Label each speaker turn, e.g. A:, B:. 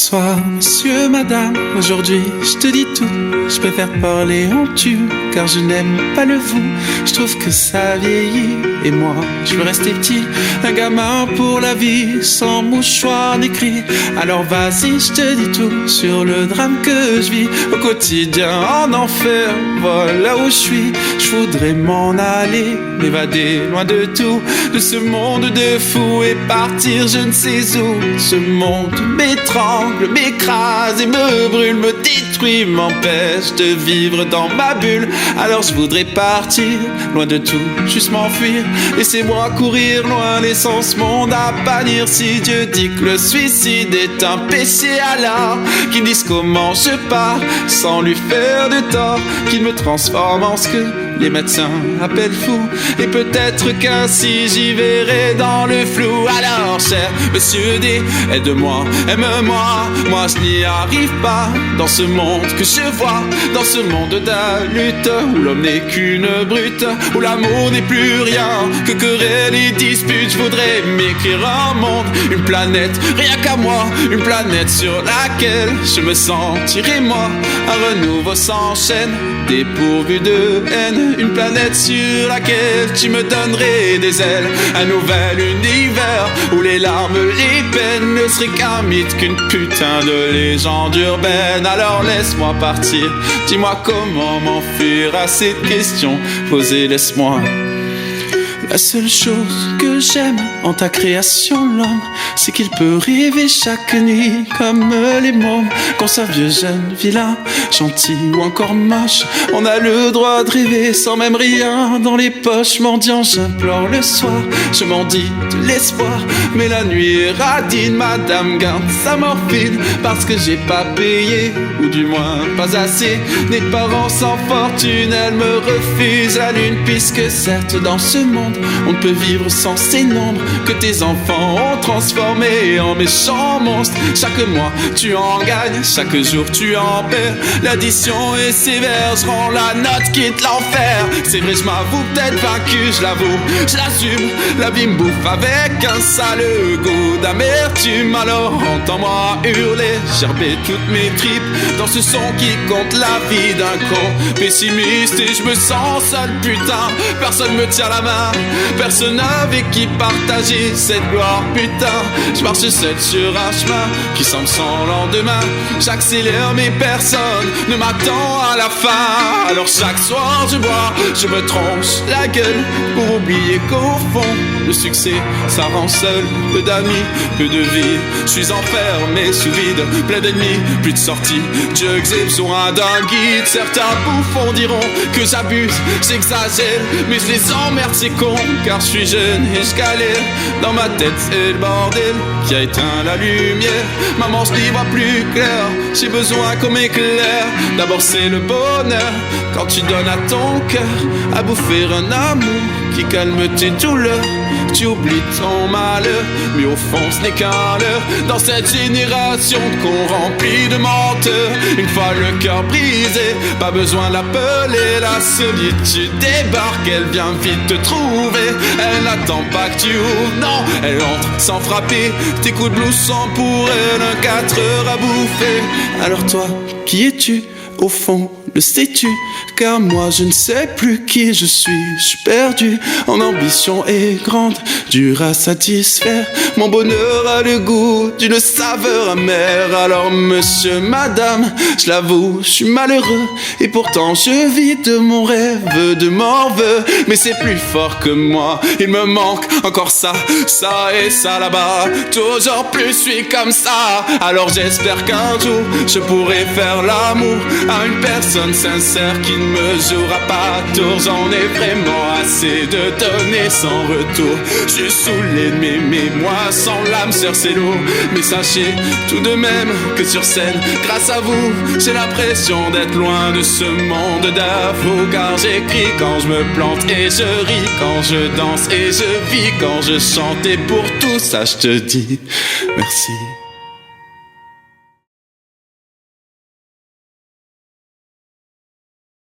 A: Bonsoir, monsieur, madame. Aujourd'hui, je te dis tout. Je préfère parler en tu, car je n'aime pas le vous. Je trouve que ça vieillit. Et moi, je veux rester petit, un gamin pour la vie, sans mouchoir ni cri. Alors vas-y, je te dis tout sur le drame que je vis au quotidien en enfer. Voilà où je suis. Je voudrais m'en aller, m'évader loin de tout, de ce monde de fous et partir je ne sais où. Ce monde m'étrangle, m'écrase et me brûle, me détruit, m'empêche de vivre dans ma bulle. Alors je voudrais partir loin de tout, juste m'enfuir. Laissez-moi courir loin, laissant ce monde à bannir. Si Dieu dit que le suicide est un péché, alors qu'ils disent comment je pars sans lui faire de tort, qu'il me transforme en ce que les médecins appellent fou. Et peut-être qu'ainsi j'y verrai dans le flou. Alors cher monsieur D, aide-moi, aime-moi. Moi je n'y arrive pas dans ce monde que je vois, dans ce monde d'adulte où l'homme n'est qu'une brute, où l'amour n'est plus rien que querelles et disputes. Je voudrais m'écrire un monde, une planète, rien qu'à moi, une planète sur laquelle je me sentirai moi. Un renouveau s'enchaîne, dépourvu de haine. Une planète sur laquelle tu me donnerais des ailes. Un nouvel univers où les larmes, les peines ne seraient qu'un mythe, qu'une putain de légende urbaine. Alors laisse-moi partir, dis-moi comment m'enfuir à cette question posée, laisse-moi. La seule chose que j'aime en ta création, l'homme, c'est qu'il peut rêver chaque nuit comme les mômes. Qu'on soit vieux, jeune, vilain, gentil ou encore moche, on a le droit de rêver sans même rien dans les poches. Mendiant, j'implore le soir, je m'en dis de l'espoir, mais la nuit est radine. Madame garde sa morphine parce que j'ai pas payé, ou du moins pas assez. Des parents sans fortune, elle me refuse la lune, puisque certes dans ce monde on ne peut vivre sans ces nombres que tes enfants ont transformés en méchants monstres. Chaque mois tu en gagnes, chaque jour tu en perds. L'addition est sévère, je rends la note, quitte l'enfer. C'est vrai, je m'avoue peut-être vaincu, je l'avoue, je l'assume. La vie me bouffe avec un sale goût d'amertume. Alors entends-moi hurler, gerber toutes mes tripes dans ce son qui compte la vie d'un con pessimiste. Et je me sens seul, putain, personne me tient la main, personne avec qui partager cette gloire, putain. Je marche seul sur un chemin qui semble sans lendemain. J'accélère mais personne ne m'attend à la fin. Alors chaque soir je bois, je me tronche la gueule pour oublier qu'au fond le succès ça rend seul. Peu d'amis, peu de vie, je suis enfermé sous vide, plein d'ennemis, plus de sortie. Dieu j'ai besoin d'un guide. Certains bouffons diront que j'abuse, j'exagère, mais je les emmerde, c'est con, car je suis jeune et je galère. Dans ma tête c'est le bordel qui a éteint la lumière. Maman je n'y vois plus clair, j'ai besoin qu'on m'éclaire. D'abord c'est le bonheur quand tu donnes à ton cœur à bouffer un amour qui calme tes douleurs. Tu oublies ton malheur, mais au fond ce n'est qu'un leurre. Dans cette génération de cons remplis de menteurs, une fois le cœur brisé, pas besoin d'appeler. La solitude débarque, elle vient vite te trouver. Elle n'attend pas que tu ouvres, non, elle entre sans frapper. Tes coups de blues sont pour elle un 4 heures à bouffer. Alors toi, qui es-tu au fond? Le sais-tu? Car moi je ne sais plus qui je suis perdu. En ambition est grande, dur à satisfaire. Mon bonheur a le goût d'une saveur amère. Alors monsieur, madame, je l'avoue, je suis malheureux. Et pourtant je vis de mon rêve, de mon vœu. Mais c'est plus fort que moi, il me manque encore ça, ça et ça là-bas. Toujours plus je suis comme ça. Alors j'espère qu'un jour je pourrai faire l'amour à une personne sincère qui ne me jouera pas tour. J'en ai vraiment assez de donner sans retour. Je suis saoulé de m'aimer, moi sans l'âme sœur c'est lourd. Mais sachez tout de même que sur scène, grâce à vous, j'ai l'impression d'être loin de ce monde d'afro. Car j'écris quand je me plante et je ris quand je danse et je vis quand je chante. Et pour tout ça je te dis merci.